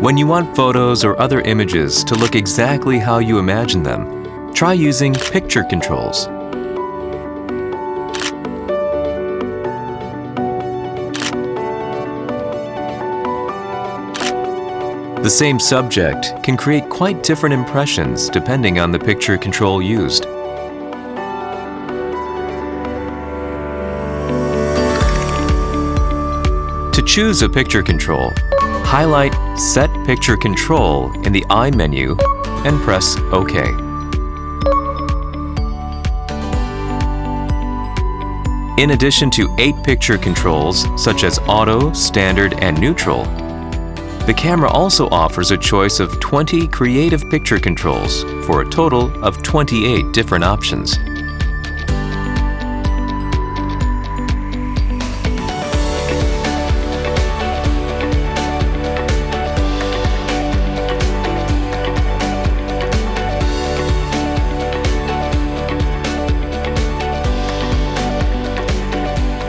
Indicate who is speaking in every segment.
Speaker 1: When you want photos or other images to look exactly how you imagine them, try using picture controls. The same subject can create quite different impressions depending on the picture control used. To choose a picture control, highlight Set Picture Control in the I menu and press OK. In addition to 8 picture controls such as Auto, Standard, and Neutral, the camera also offers a choice of 20 creative picture controls for a total of 28 different options.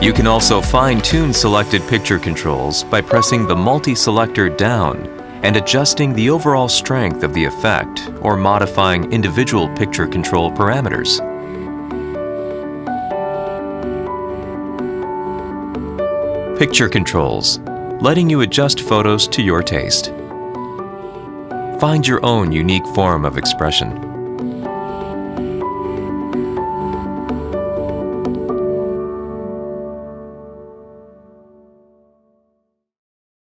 Speaker 1: You can also fine-tune selected picture controls by pressing the multi-selector down and adjusting the overall strength of the effect or modifying individual picture control parameters. Picture controls, letting you adjust photos to your taste. Find your own unique form of expression.